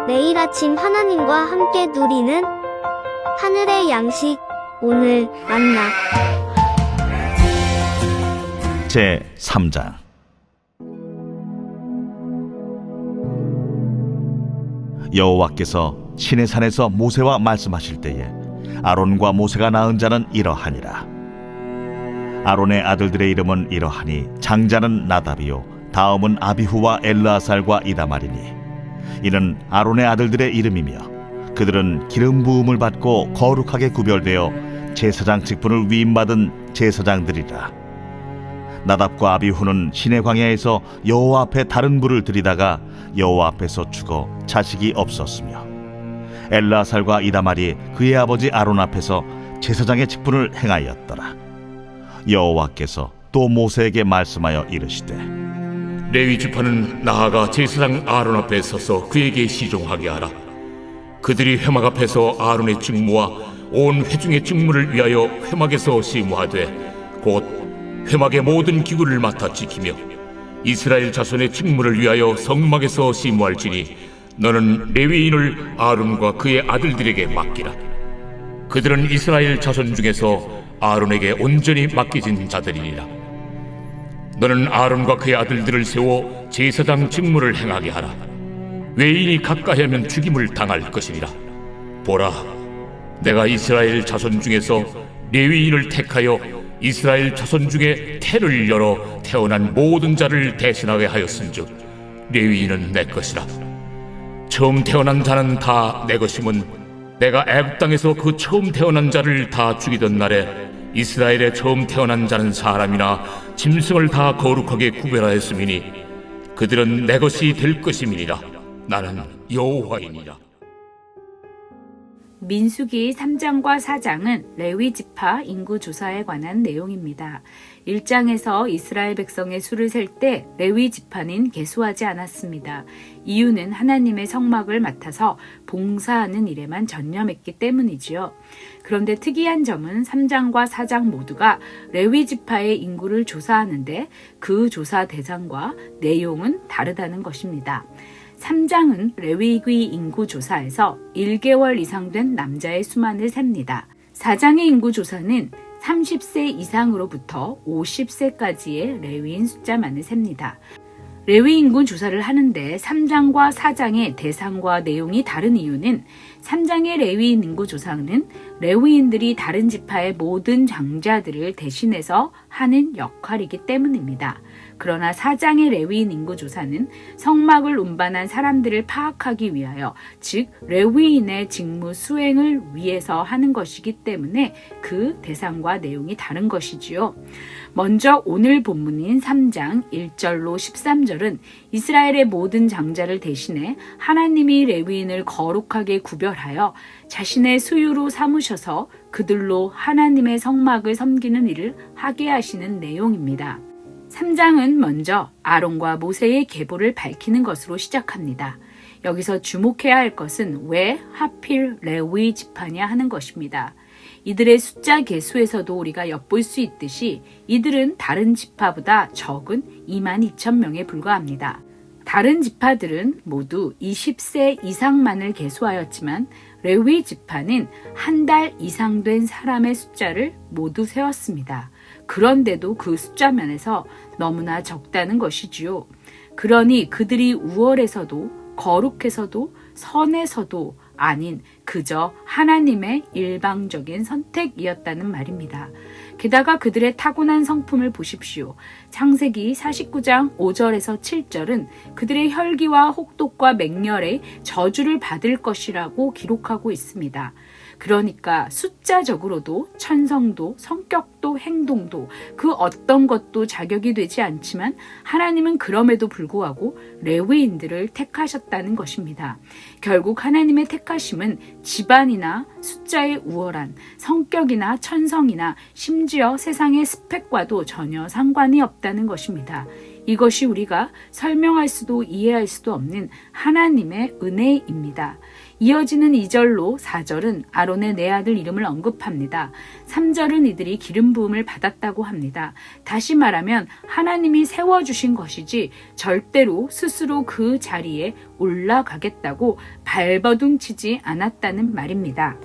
매일 아침 하나님과 함께 누리는 하늘의 양식, 오늘 만나. 제 3장. 여호와께서 시내산에서 모세와 말씀하실 때에 아론과 모세가 낳은 자는 이러하니라. 아론의 아들들의 이름은 이러하니 장자는 나답이요 다음은 아비후와 엘르아살과 이다말이니 이는 아론의 아들들의 이름이며 그들은 기름 부음을 받고 거룩하게 구별되어 제사장 직분을 위임받은 제사장들이라. 나답과 아비후는 시내 광야에서 여호와 앞에 다른 불을 들이다가 여호와 앞에서 죽어 자식이 없었으며 엘르아살과 이다말이 그의 아버지 아론 앞에서 제사장의 직분을 행하였더라. 여호와께서 또 모세에게 말씀하여 이르시되 레위 지파는 나아가 제사장 아론 앞에 서서 그에게 시종하게 하라. 그들이 회막 앞에서 아론의 직무와 온 회중의 직무를 위하여 회막에서 시무하되 곧 회막의 모든 기구를 맡아 지키며 이스라엘 자손의 직무를 위하여 성막에서 시무할지니 너는 레위인을 아론과 그의 아들들에게 맡기라. 그들은 이스라엘 자손 중에서 아론에게 온전히 맡겨진 자들이니라. 너는 아론과 그의 아들들을 세워 제사장 직무를 행하게 하라. 외인이 가까이 하면 죽임을 당할 것이니라. 보라, 내가 이스라엘 자손 중에서 레위인을 택하여 이스라엘 자손 중에 태를 열어 태어난 모든 자를 대신하게 하였은즉 레위인은 내 것이라. 처음 태어난 자는 다 내 것임은 내가 애굽 땅에서 그 처음 태어난 자를 다 죽이던 날에 이스라엘의 처음 태어난 자는 사람이나 짐승을 다 거룩하게 구별하였음이니 그들은 내 것이 될 것임이니라. 나는 여호와이니라. 민수기 3장과 4장은 레위 지파 인구 조사에 관한 내용입니다. 1장에서 이스라엘 백성의 수를 셀 때 레위 지파는 계수하지 않았습니다. 이유는 하나님의 성막을 맡아서 봉사하는 일에만 전념했기 때문이지요. 그런데 특이한 점은 3장과 4장 모두가 레위 지파의 인구를 조사하는데 그 조사 대상과 내용은 다르다는 것입니다. 3장은 레위기 인구 조사에서 1개월 이상 된 남자의 수만을 셉니다. 4장의 인구 조사는 30세 이상으로부터 50세까지의 레위인 숫자만을 셉니다. 레위 인구 조사를 하는데 3장과 4장의 대상과 내용이 다른 이유는 3장의 레위인 인구 조사는 레위인들이 다른 지파의 모든 장자들을 대신해서 하는 역할이기 때문입니다. 그러나 4장의 레위인 인구 조사는 성막을 운반한 사람들을 파악하기 위하여, 즉 레위인의 직무 수행을 위해서 하는 것이기 때문에 그 대상과 내용이 다른 것이지요. 먼저 오늘 본문인 3장 1절로 13절은 이스라엘의 모든 장자를 대신해 하나님이 레위인을 거룩하게 구별하여 자신의 수유로 삼으셔서 그들로 하나님의 성막을 섬기는 일을 하게 하시는 내용입니다. 3장은 먼저 아론과 모세의 계보를 밝히는 것으로 시작합니다. 여기서 주목해야 할 것은 왜 하필 레위 지파냐 하는 것입니다. 이들의 숫자 계수에서도 우리가 엿볼 수 있듯이 이들은 다른 지파보다 적은 22,000명에 불과합니다. 다른 지파들은 모두 20세 이상만을 계수하였지만 레위 지파는 한 달 이상 된 사람의 숫자를 모두 세웠습니다. 그런데도 그 숫자 면에서 너무나 적다는 것이지요. 그러니 그들이 우월해서도 거룩해서도 선해서도 아닌 그저 하나님의 일방적인 선택이었다는 말입니다. 게다가 그들의 타고난 성품을 보십시오. 창세기 49장 5절에서 7절은 그들의 혈기와 혹독과 맹렬에 저주를 받을 것이라고 기록하고 있습니다. 그러니까 숫자적으로도 천성도 성격도 행동도 그 어떤 것도 자격이 되지 않지만 하나님은 그럼에도 불구하고 레위인들을 택하셨다는 것입니다. 결국 하나님의 택하심은 집안이나 숫자의 우월한 성격이나 천성이나 심지어 세상의 스펙과도 전혀 상관이 없다는 것입니다. 이것이 우리가 설명할 수도 이해할 수도 없는 하나님의 은혜입니다. 이어지는 2절로 4절은 아론의 네 아들 이름을 언급합니다. 3절은 이들이 기름 부음을 받았다고 합니다. 다시 말하면 하나님이 세워주신 것이지 절대로 스스로 그 자리에 올라가겠다고 발버둥치지 않았다는 말입니다.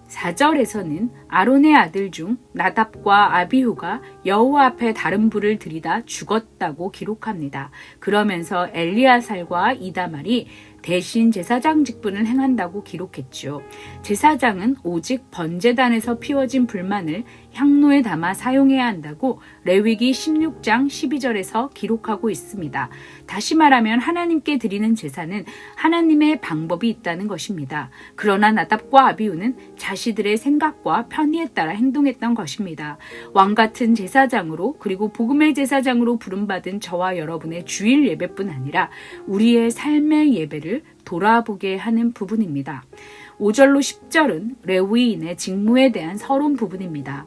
4절에서는 아론의 아들 중 나답과 아비후가 여호와 앞에 다른 불을 들이다 죽었다고 기록합니다. 그러면서 엘리아살과 이다말이 대신 제사장 직분을 행한다고 기록했죠. 제사장은 오직 번제단에서 피워진 불만을 향로에 담아 사용해야 한다고 레위기 16장 12절에서 기록하고 있습니다. 다시 말하면 하나님께 드리는 제사는 하나님의 방법이 있다는 것입니다. 그러나 나답과 아비후는 자신들의 생각과 편의에 따라 행동했던 것입니다. 왕같은 제사장으로 그리고 복음의 제사장으로 부름받은 저와 여러분의 주일 예배뿐 아니라 우리의 삶의 예배를 돌아보게 하는 부분입니다. 5절로 10절은 레위인의 직무에 대한 서론 부분입니다.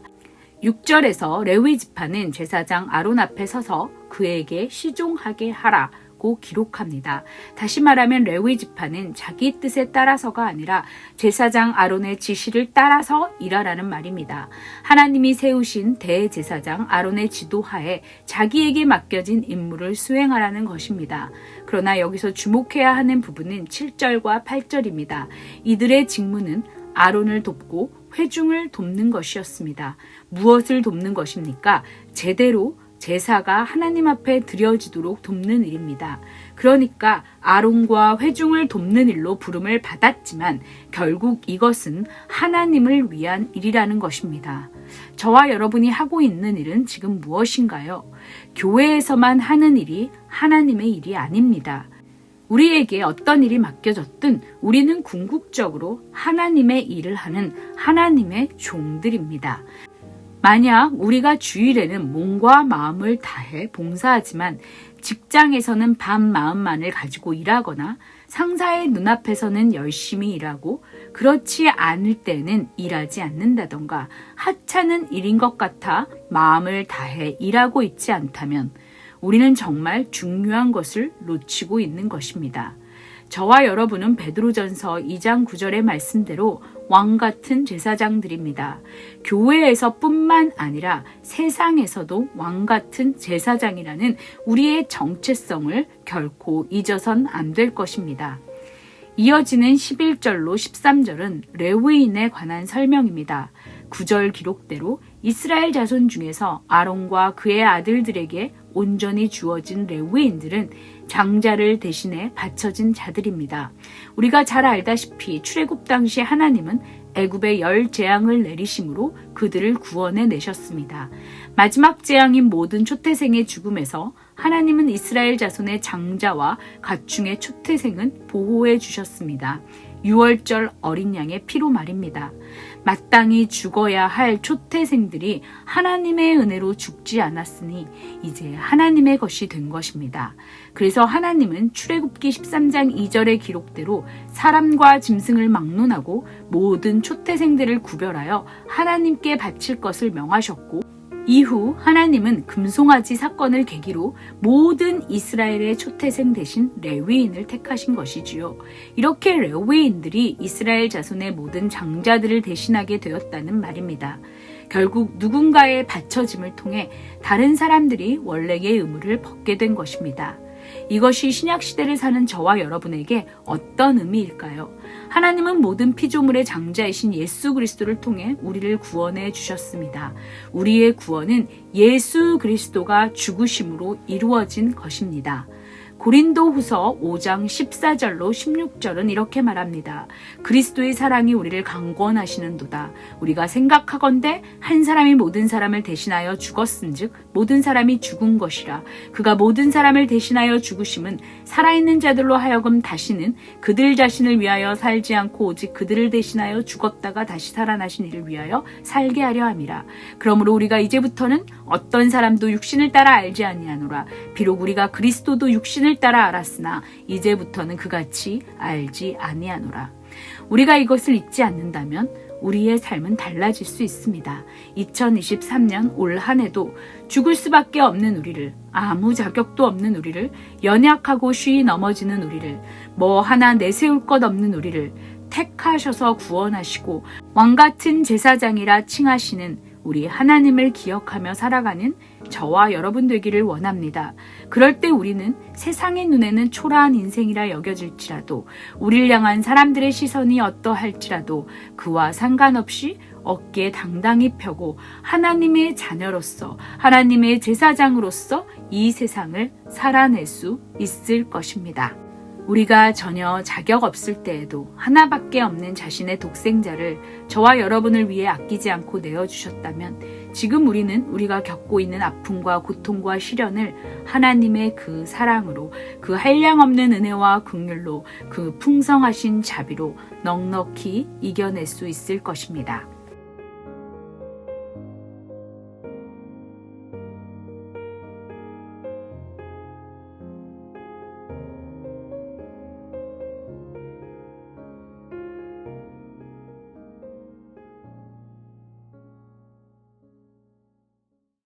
6절에서 레위 지파는 제사장 아론 앞에 서서 그에게 시종하게 하라고 기록합니다. 다시 말하면 레위 지파는 자기 뜻에 따라서가 아니라 제사장 아론의 지시를 따라서 일하라는 말입니다. 하나님이 세우신 대제사장 아론의 지도하에 자기에게 맡겨진 임무를 수행하라는 것입니다. 그러나 여기서 주목해야 하는 부분은 7절과 8절입니다. 이들의 직무는 아론을 돕고 회중을 돕는 것이었습니다. 무엇을 돕는 것입니까? 제대로 제사가 하나님 앞에 드려지도록 돕는 일입니다. 그러니까 아론과 회중을 돕는 일로 부름을 받았지만 결국 이것은 하나님을 위한 일이라는 것입니다. 저와 여러분이 하고 있는 일은 지금 무엇인가요? 교회에서만 하는 일이 하나님의 일이 아닙니다. 우리에게 어떤 일이 맡겨졌든 우리는 궁극적으로 하나님의 일을 하는 하나님의 종들입니다. 만약 우리가 주일에는 몸과 마음을 다해 봉사하지만 직장에서는 반 마음만을 가지고 일하거나 상사의 눈앞에서는 열심히 일하고 그렇지 않을 때는 일하지 않는다던가 하찮은 일인 것 같아 마음을 다해 일하고 있지 않다면 우리는 정말 중요한 것을 놓치고 있는 것입니다. 저와 여러분은 베드로전서 2장 9절의 말씀대로 왕같은 제사장들입니다. 교회에서뿐만 아니라 세상에서도 왕같은 제사장이라는 우리의 정체성을 결코 잊어선 안 될 것입니다. 이어지는 11절로 13절은 레위인에 관한 설명입니다. 9절 기록대로 이스라엘 자손 중에서 아론과 그의 아들들에게 온전히 주어진 레위인들은 장자를 대신해 바쳐진 자들입니다. 우리가 잘 알다시피 출애굽 당시 하나님은 애굽에 열 재앙을 내리심으로 그들을 구원해 내셨습니다. 마지막 재앙인 모든 초태생의 죽음에서 하나님은 이스라엘 자손의 장자와 가축의 초태생은 보호해 주셨습니다. 6월절 어린 양의 피로 말입니다. 마땅히 죽어야 할 초태생들이 하나님의 은혜로 죽지 않았으니 이제 하나님의 것이 된 것입니다. 그래서 하나님은 출애굽기 13장 2절의 기록대로 사람과 짐승을 막론하고 모든 초태생들을 구별하여 하나님께 바칠 것을 명하셨고 이후 하나님은 금송아지 사건을 계기로 모든 이스라엘의 초태생 대신 레위인을 택하신 것이지요. 이렇게 레위인들이 이스라엘 자손의 모든 장자들을 대신하게 되었다는 말입니다. 결국 누군가의 바쳐짐을 통해 다른 사람들이 원래의 의무를 벗게 된 것입니다. 이것이 신약시대를 사는 저와 여러분에게 어떤 의미일까요? 하나님은 모든 피조물의 장자이신 예수 그리스도를 통해 우리를 구원해 주셨습니다. 우리의 구원은 예수 그리스도가 죽으심으로 이루어진 것입니다. 고린도후서 5장 14절로 16절은 이렇게 말합니다. 그리스도의 사랑이 우리를 강권하시는도다. 우리가 생각하건대 한 사람이 모든 사람을 대신하여 죽었은즉 모든 사람이 죽은 것이라. 그가 모든 사람을 대신하여 죽으심은 살아있는 자들로 하여금 다시는 그들 자신을 위하여 살지 않고 오직 그들을 대신하여 죽었다가 다시 살아나신 이를 위하여 살게 하려 함이라. 그러므로 우리가 이제부터는 어떤 사람도 육신을 따라 알지 아니하노라. 비록 우리가 그리스도도 육신을 따라 알았으나 이제부터는 그같이 알지 아니하노라. 우리가 이것을 잊지 않는다면 우리의 삶은 달라질 수 있습니다. 2023년 올 한 해도 죽을 수밖에 없는 우리를, 아무 자격도 없는 우리를, 연약하고 쉬이 넘어지는 우리를, 뭐 하나 내세울 것 없는 우리를 택하셔서 구원하시고 왕같은 제사장이라 칭하시는 우리 하나님을 기억하며 살아가는 저와 여러분 되기를 원합니다. 그럴 때 우리는 세상의 눈에는 초라한 인생이라 여겨질지라도, 우리를 향한 사람들의 시선이 어떠할지라도 그와 상관없이 어깨에 당당히 펴고 하나님의 자녀로서, 하나님의 제사장으로서 이 세상을 살아낼 수 있을 것입니다. 우리가 전혀 자격 없을 때에도 하나밖에 없는 자신의 독생자를 저와 여러분을 위해 아끼지 않고 내어주셨다면, 지금 우리는 우리가 겪고 있는 아픔과 고통과 시련을 하나님의 그 사랑으로, 그 한량없는 은혜와 긍휼로, 그 풍성하신 자비로 넉넉히 이겨낼 수 있을 것입니다.